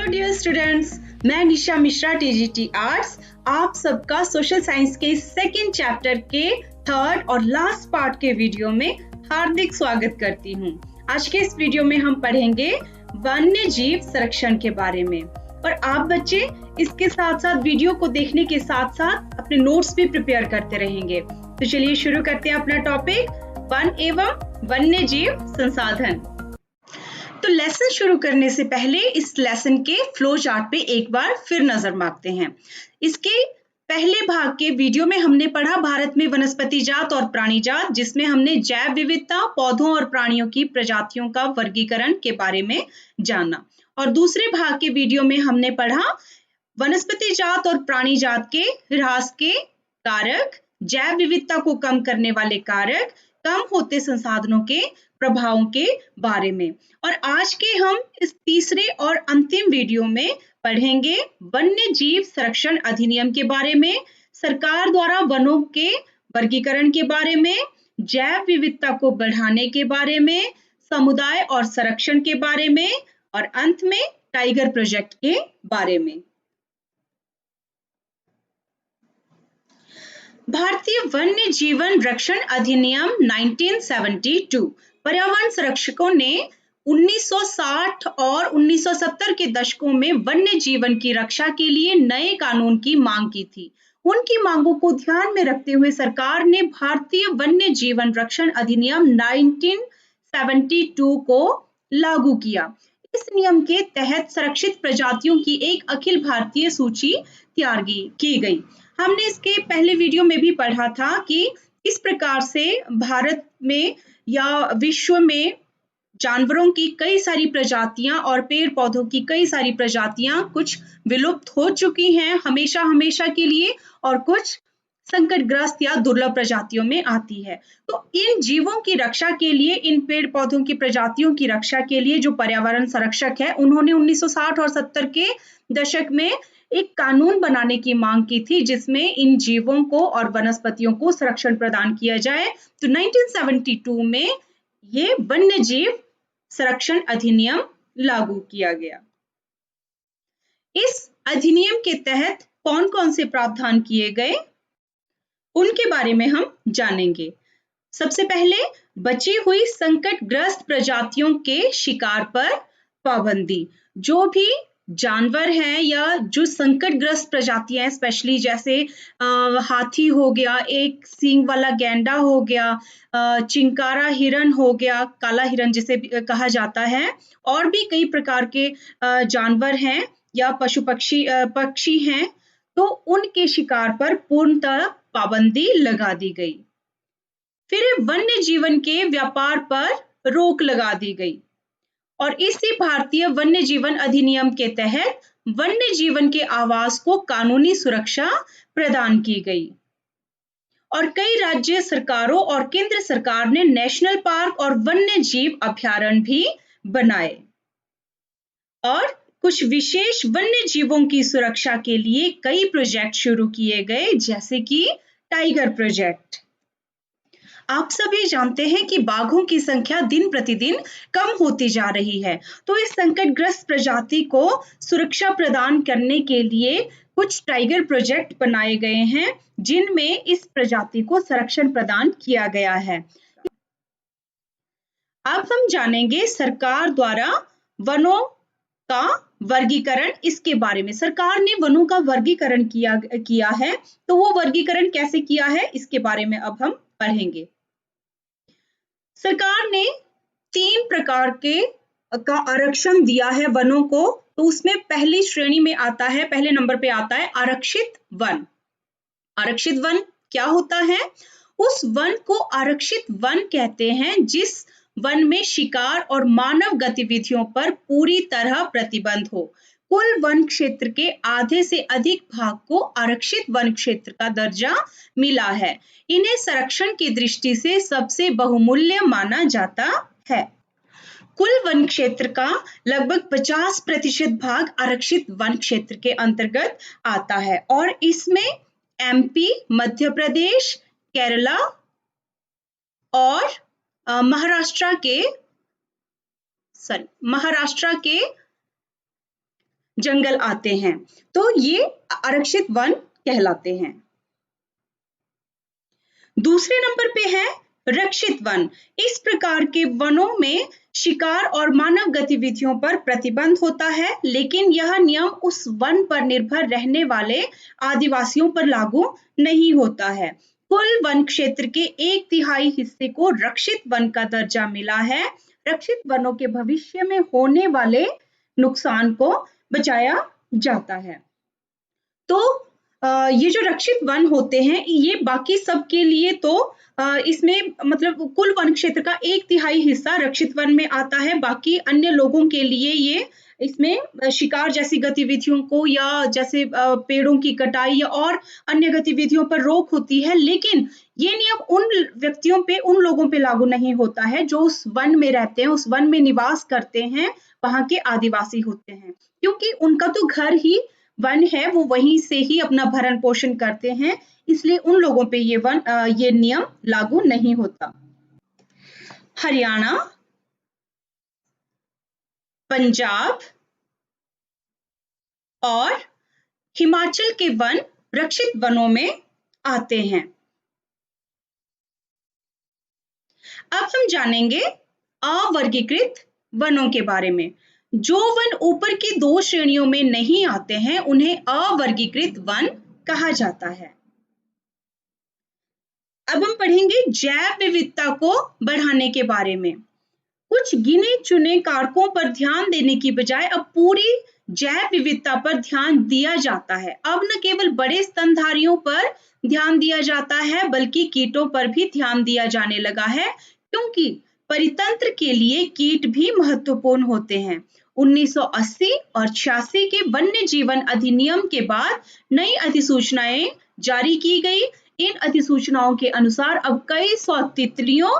Dear students, मैं निशा Mishra TGT arts आप सबका सोशल साइंस के सेकंड चैप्टर के थर्ड और लास्ट पार्ट के वीडियो में हार्दिक स्वागत करती हूँ। आज के इस वीडियो में हम पढ़ेंगे वन्य जीव संरक्षण के बारे में और आप बच्चे इसके साथ साथ वीडियो को देखने के साथ साथ अपने नोट्स भी प्रिपेयर करते रहेंगे। तो चलिए शुरू करते हैं अपना टॉपिक वन एवं वन्य जीव संसाधन। तो लेसन शुरू करने से पहले इस लेसन के फ्लो चार्ट पे एक बार फिर नजर मारते हैं। इसके पहले भाग के वीडियो में हमने पढ़ा भारत में वनस्पति जात और प्राणी जात, जिसमें हमने जैव विविधता, पौधों और प्राणियों की प्रजातियों का वर्गीकरण के बारे में जाना। और दूसरे भाग के वीडियो में हमने पढ़ा वनस्पति जात और प्राणी जात के ह्रास के कारक, जैव विविधता को कम करने वाले कारक, कम होते संसाधनों के प्रभावों के बारे में। और आज के हम इस तीसरे और अंतिम वीडियो में पढ़ेंगे वन्य जीव संरक्षण अधिनियम के बारे में, सरकार द्वारा वनों के वर्गीकरण के बारे में, जैव विविधता को बढ़ाने के बारे में, समुदाय और संरक्षण के बारे में और अंत में टाइगर प्रोजेक्ट के बारे में। भारतीय वन्य जीवन रक्षण अधिनियम 1972 पर्यावरण संरक्षकों ने 1960 और 1970 के दशकों में वन्य जीवन की रक्षा के लिए नए कानून की मांग की थी। उनकी मांगों को ध्यान में रखते हुए सरकार ने भारतीय वन्य जीवन रक्षण अधिनियम 1972 को लागू किया। इस नियम के तहत संरक्षित प्रजातियों की एक अखिल भारतीय सूची तैयार की गई। हमने इसके पहले वीडियो में भी पढ़ा था कि इस प्रकार से भारत में या विश्व में जानवरों की कई सारी प्रजातियां और पेड़ पौधों की कई सारी प्रजातियां कुछ विलुप्त हो चुकी हैं हमेशा के लिए, और कुछ संकटग्रस्त या दुर्लभ प्रजातियों में आती है। तो इन जीवों की रक्षा के लिए, इन पेड़ पौधों की प्रजातियों की रक्षा के लिए जो पर्यावरण संरक्षक है, उन्होंने 1960 और 70 के दशक में एक कानून बनाने की मांग की थी, जिसमें इन जीवों को और वनस्पतियों को संरक्षण प्रदान किया जाए। तो 1972 में ये वन्य जीव संरक्षण अधिनियम लागू किया गया। इस अधिनियम के तहत कौन-कौन से प्रावधान किए गए, उनके बारे में हम जानेंगे। सबसे पहले बची हुई संकटग्रस्त प्रजातियों के शिकार पर पाबंदी। जो भी जानवर हैं या जो संकटग्रस्त प्रजातियां हैं, स्पेशली जैसे हाथी हो गया, एक सींग वाला गैंडा हो गया, चिंकारा हिरन हो गया, काला हिरन जिसे कहा जाता है, और भी कई प्रकार के जानवर हैं या पशु पक्षी हैं, तो उनके शिकार पर पूर्णतः पाबंदी लगा दी गई। फिर वन्य जीवन के व्यापार पर रोक लगा दी गई और इसी भारतीय वन्य जीवन अधिनियम के तहत वन्य जीवन के आवास को कानूनी सुरक्षा प्रदान की गई। और कई राज्य सरकारों और केंद्र सरकार ने नेशनल पार्क और वन्य जीव अभयारण्य भी बनाए और कुछ विशेष वन्य जीवों की सुरक्षा के लिए कई प्रोजेक्ट शुरू किए गए, जैसे कि टाइगर प्रोजेक्ट। आप सभी जानते हैं कि बाघों की संख्या दिन प्रतिदिन कम होती जा रही है, तो इस संकटग्रस्त प्रजाति को सुरक्षा प्रदान करने के लिए कुछ टाइगर प्रोजेक्ट बनाए गए हैं, जिनमें इस प्रजाति को संरक्षण प्रदान किया गया है। अब हम जानेंगे सरकार द्वारा वनों का वर्गीकरण, इसके बारे में। सरकार ने वनों का वर्गीकरण किया है, तो वो वर्गीकरण कैसे किया है, इसके बारे में अब हम पढ़ेंगे। सरकार ने 3 प्रकार का आरक्षण दिया है वनों को। तो उसमें पहली श्रेणी में आता है, पहले नंबर पे आता है आरक्षित वन। आरक्षित वन क्या होता है? उस वन को आरक्षित वन कहते हैं जिस वन में शिकार और मानव गतिविधियों पर पूरी तरह प्रतिबंध हो। कुल वन क्षेत्र के आधे से अधिक भाग को आरक्षित वन क्षेत्र का दर्जा मिला है। इन्हें संरक्षण की दृष्टि से सबसे बहुमूल्य माना जाता है। कुल वन क्षेत्र का लगभग 50% भाग आरक्षित वन क्षेत्र के अंतर्गत आता है और इसमें एमपी, मध्य प्रदेश, केरला और महाराष्ट्र के जंगल आते हैं, तो ये आरक्षित वन कहलाते हैं। दूसरे नंबर पे है रक्षित वन। इस प्रकार के वनों में शिकार और मानव गतिविधियों पर प्रतिबंध होता है, लेकिन यह नियम उस वन पर निर्भर रहने वाले आदिवासियों पर लागू नहीं होता है। कुल वन क्षेत्र के 1/3 हिस्से को रक्षित वन का दर्जा मिला है। रक्षित वनों के भविष्य में होने वाले नुकसान को बचाया जाता है। तो ये जो रक्षित वन होते हैं, ये बाकी सब के लिए तो इसमें मतलब कुल वन क्षेत्र का 1/3 हिस्सा रक्षित वन में आता है। बाकी अन्य लोगों के लिए ये इसमें शिकार जैसी गतिविधियों को या जैसे पेड़ों की कटाई या और अन्य गतिविधियों पर रोक होती है, लेकिन ये नियम उन व्यक्तियों पे, उन लोगों पे लागू नहीं होता है जो उस वन में रहते हैं, उस वन में निवास करते हैं, वहाँ के आदिवासी होते हैं, क्योंकि उनका तो घर ही वन है, वो वहीं से ही अपना भरण पोषण करते हैं, इसलिए उन लोगों पे ये नियम लागू नहीं होता। हरियाणा, पंजाब और हिमाचल के वन रक्षित वनों में आते हैं। अब हम जानेंगे अवर्गीकृत वनों के बारे में। जो वन ऊपर की 2 श्रेणियों में नहीं आते हैं, उन्हें अवर्गीकृत वन कहा जाता है। अब हम पढ़ेंगे जैव विविधता को बढ़ाने के बारे में। कुछ गिने चुने कारकों पर ध्यान देने की बजाय अब पूरी जैव विविधता पर ध्यान दिया जाता है। अब न केवल बड़े स्तनधारियों पर ध्यान दिया जाता है, बल्कि कीटों पर भी ध्यान दिया जाने लगा है, क्योंकि परितंत्र के लिए कीट भी महत्वपूर्ण होते हैं। 1980 और 86 के वन्य जीवन अधिनियम के बाद नई अधिसूचनाएं जारी की गई। इन अधिसूचनाओं के अनुसार अब कई सौ तितलियों,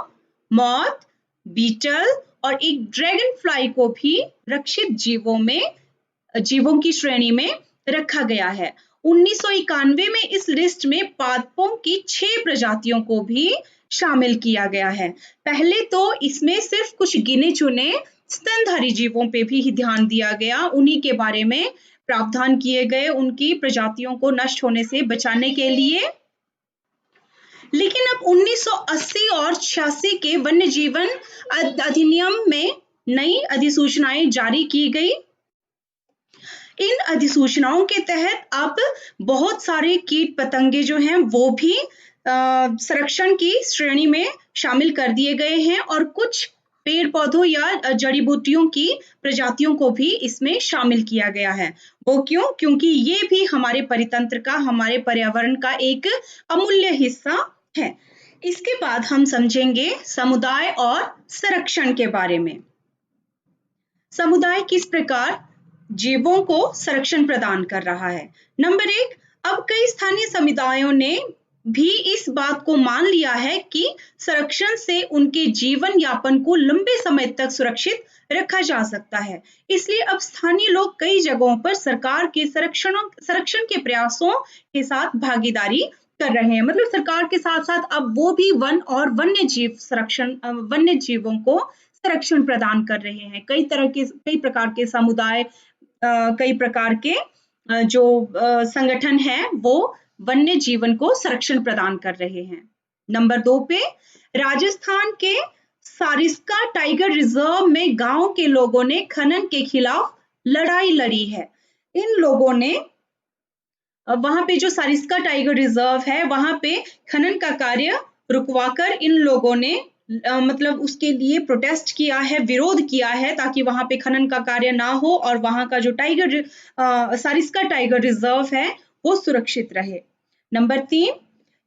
मौत, बीटल और एक ड्रैगन फ्लाई को भी रक्षित जीवों की श्रेणी में रखा गया है। 1991 में इस लिस्ट में पादपों की 6 प्रजातियों को भी शामिल किया गया है। पहले तो इसमें सिर्फ कुछ गिने चुने स्तनधारी जीवों पे भी ध्यान दिया गया, उन्हीं के बारे में प्रावधान किए गए उनकी प्रजातियों को नष्ट होने से बचाने के लिए। लेकिन अब 1980 और 86 के वन्य जीवन अधिनियम में नई अधिसूचनाएं जारी की गई। इन अधिसूचनाओं के तहत अब बहुत सारे कीट पतंगे जो हैं वो भी संरक्षण की श्रेणी में शामिल कर दिए गए हैं, और कुछ पेड़ पौधों या जड़ी बूटियों की प्रजातियों को भी इसमें शामिल किया गया है। वो क्यों? क्योंकि ये भी हमारे परितंत्र का, हमारे पर्यावरण का एक अमूल्य हिस्सा है। इसके बाद हम समझेंगे समुदाय और संरक्षण के बारे में। समुदाय किस प्रकार जीवों को संरक्षण प्रदान कर रहा है। नंबर 1, अब कई स्थानीय समुदायों ने भी इस बात को मान लिया है कि संरक्षण से उनके जीवन यापन को लंबे समय तक सुरक्षित रखा जा सकता है। इसलिए अब स्थानीय लोग कई जगहों पर सरकार के संरक्षण के प्रयासों के साथ भागीदारी कर रहे हैं। मतलब सरकार के साथ साथ अब वो भी वन और वन्य जीवों को संरक्षण प्रदान कर रहे हैं। कई प्रकार के समुदाय, कई प्रकार के जो संगठन है वो वन्य जीवन को संरक्षण प्रदान कर रहे हैं। नंबर 2 पे राजस्थान के सारिस्का टाइगर रिजर्व में गांव के लोगों ने खनन के खिलाफ लड़ाई लड़ी है। इन लोगों ने वहां पे जो सारिस्का टाइगर रिजर्व है, वहां पे खनन का कार्य रुकवाकर इन लोगों ने मतलब उसके लिए प्रोटेस्ट किया है, विरोध किया है, ताकि वहां पे खनन का कार्य ना हो और वहां का जो सारिस्का टाइगर रिजर्व है वो सुरक्षित रहे। नंबर 3,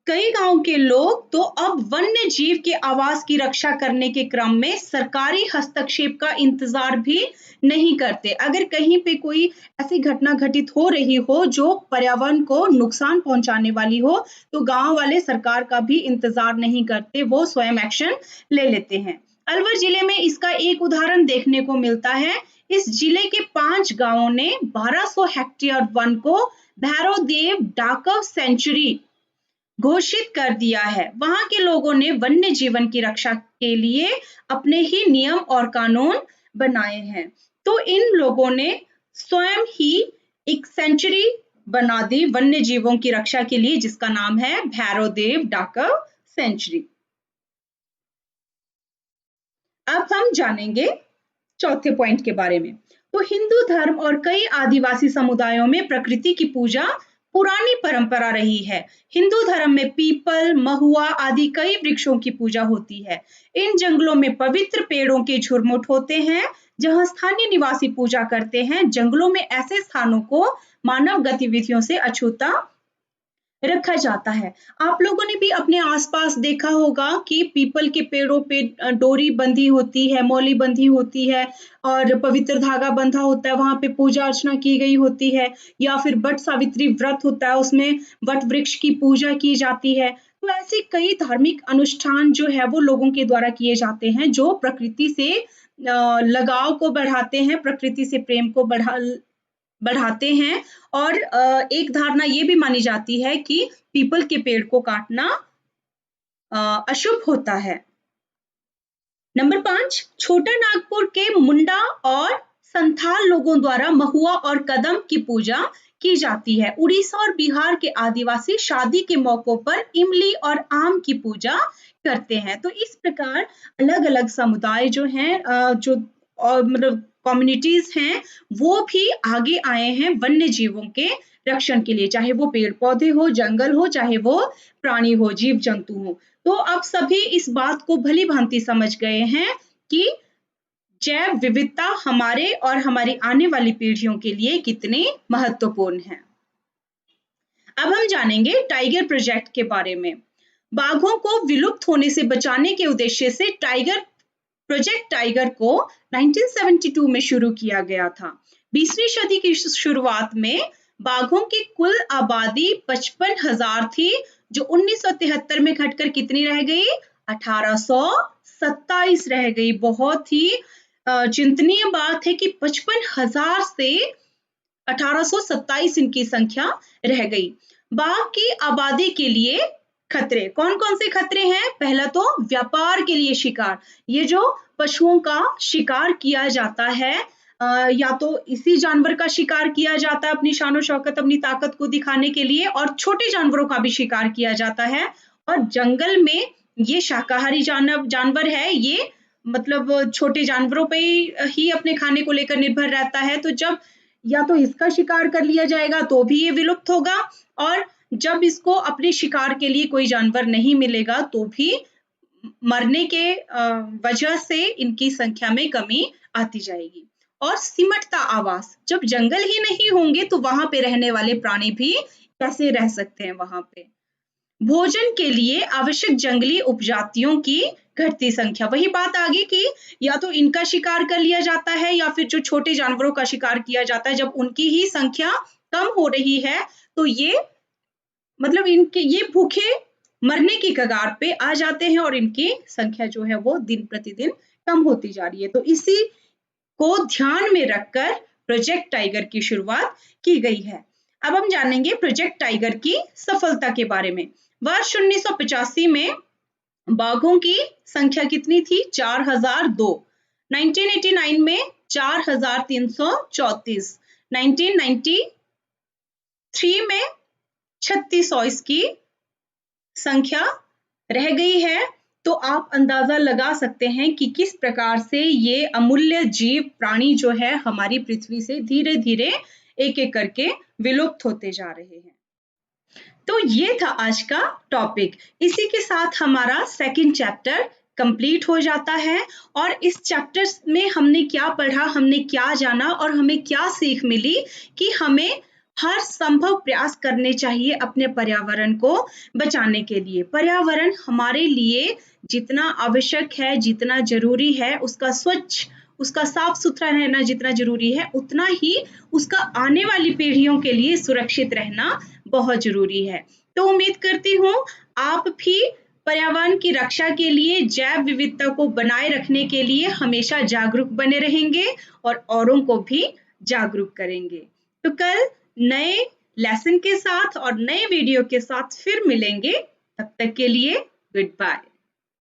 कई गांव के लोग तो अब वन्य जीव के आवास की रक्षा करने के क्रम में सरकारी हस्तक्षेप का इंतजार भी नहीं करते। अगर कहीं पे कोई ऐसी घटना घटित हो रही हो जो पर्यावरण को नुकसान पहुंचाने वाली हो, तो गांव वाले सरकार का भी इंतजार नहीं करते, वो स्वयं एक्शन ले लेते हैं। अलवर जिले में इसका एक उदाहरण देखने को मिलता है। इस जिले के 5 गांवों ने 1200 हेक्टेयर वन को भैरवदेव डाकव सेंचुरी घोषित कर दिया है। वहां के लोगों ने वन्य जीवन की रक्षा के लिए अपने ही नियम और कानून बनाए हैं। तो इन लोगों ने स्वयं ही एक सेंचुरी बना दी वन्य जीवों की रक्षा के लिए, जिसका नाम है भैरवदेव डाकव सेंचुरी। अब हम जानेंगे चौथे पॉइंट के बारे में। तो हिंदू धर्म और कई आदिवासी समुदायों में प्रकृति की पूजा पुरानी परंपरा रही है। हिंदू धर्म में पीपल, महुआ आदि कई वृक्षों की पूजा होती है। इन जंगलों में पवित्र पेड़ों के झुरमुट होते हैं जहां स्थानीय निवासी पूजा करते हैं। जंगलों में ऐसे स्थानों को मानव गतिविधियों से अछूता रखा जाता है। आप लोगों ने भी अपने आसपास देखा होगा कि पीपल के पेड़ों पे डोरी बंधी होती है, मौली बंधी होती है और पवित्र धागा बंधा होता है, वहां पे पूजा अर्चना की गई होती है। या फिर वट सावित्री व्रत होता है, उसमें वट वृक्ष की पूजा की जाती है। तो ऐसे कई धार्मिक अनुष्ठान जो है वो लोगों के द्वारा किए जाते हैं, जो प्रकृति से लगाव को बढ़ाते हैं, प्रकृति से प्रेम को बढ़ाते हैं। और एक धारणा ये भी मानी जाती है कि पीपल के पेड़ को काटना अशुभ होता है। नंबर 5, छोटा नागपुर के मुंडा और संथाल लोगों द्वारा महुआ और कदम की पूजा की जाती है। उड़ीसा और बिहार के आदिवासी शादी के मौकों पर इमली और आम की पूजा करते हैं। तो इस प्रकार अलग-अलग समुदाय जो हैं, जो और मतलब कम्युनिटीज हैं, वो भी आगे आए हैं वन्य जीवों के रक्षण के लिए, चाहे वो पेड़ पौधे हो, जंगल हो, चाहे वो प्राणी हो, जीव जंतु हो। तो अब सभी इस बात को भली भांति समझ गए हैं कि जैव विविधता हमारे और हमारी आने वाली पीढ़ियों के लिए कितनी महत्वपूर्ण है। अब हम जानेंगे टाइगर प्रोजेक्ट के बारे में। बाघों को विलुप्त होने से बचाने के उद्देश्य से प्रोजेक्ट टाइगर को 1972 में शुरू किया गया था। 20वीं सदी की शुरुआत में बाघों की कुल आबादी 55,000 थी, जो 1973 में घटकर कितनी रह गई? 1827 रह गई। बहुत ही चिंतनीय बात है कि 55,000 से 1827 इनकी संख्या रह गई। बाघ की आबादी के लिए खतरे, कौन कौन से खतरे हैं? पहला तो व्यापार के लिए शिकार। ये जो पशुओं का शिकार किया जाता है, या तो इसी जानवर का शिकार किया जाता है अपनी शान और शौकत, अपनी ताकत को दिखाने के लिए, और छोटे जानवरों का भी शिकार किया जाता है। और जंगल में ये शाकाहारी जानवर है, ये मतलब छोटे जानवरों पे ही अपने खाने को लेकर निर्भर रहता है। तो जब या तो इसका शिकार कर लिया जाएगा तो भी ये विलुप्त होगा, और जब इसको अपने शिकार के लिए कोई जानवर नहीं मिलेगा तो भी मरने के वजह से इनकी संख्या में कमी आती जाएगी। और सिमटता आवास, जब जंगल ही नहीं होंगे तो वहां पे रहने वाले प्राणी भी कैसे रह सकते हैं वहां पे। भोजन के लिए आवश्यक जंगली उपजातियों की घटती संख्या, वही बात आ गई कि या तो इनका शिकार कर लिया जाता है या फिर जो छोटे जानवरों का शिकार किया जाता है। जब उनकी ही संख्या कम हो रही है तो ये मतलब इनके ये भूखे मरने की कगार पे आ जाते हैं और इनकी संख्या जो है वो दिन प्रतिदिन कम होती जा रही है। तो इसी को ध्यान में रखकर प्रोजेक्ट टाइगर की शुरुआत की गई है। अब हम जानेंगे प्रोजेक्ट टाइगर की सफलता के बारे में। वर्ष 1985 में बाघों की संख्या कितनी थी? 4002। 1989 में 4334। 1993 में 3600 इसकी संख्या रह गई है। तो आप अंदाजा लगा सकते हैं कि किस प्रकार से ये अमूल्य जीव प्राणी जो है हमारी पृथ्वी से धीरे धीरे एक एक करके विलुप्त होते जा रहे हैं। तो ये था आज का टॉपिक। इसी के साथ हमारा सेकंड चैप्टर कंप्लीट हो जाता है। और इस चैप्टर में हमने क्या पढ़ा, हमने क्या जाना और हमें क्या सीख मिली कि हमें हर संभव प्रयास करने चाहिए अपने पर्यावरण को बचाने के लिए। पर्यावरण हमारे लिए जितना आवश्यक है, जितना जरूरी है, उसका स्वच्छ, उसका साफ सुथरा रहना जितना जरूरी है, उतना ही उसका आने वाली पीढ़ियों के लिए सुरक्षित रहना बहुत जरूरी है। तो उम्मीद करती हूँ आप भी पर्यावरण की रक्षा के लिए, जैव विविधता को बनाए रखने के लिए हमेशा जागरूक बने रहेंगे और औरों को भी जागरूक करेंगे। तो कल नए लेसन के साथ और नए वीडियो के साथ फिर मिलेंगे। तब तक के लिए गुड बाय।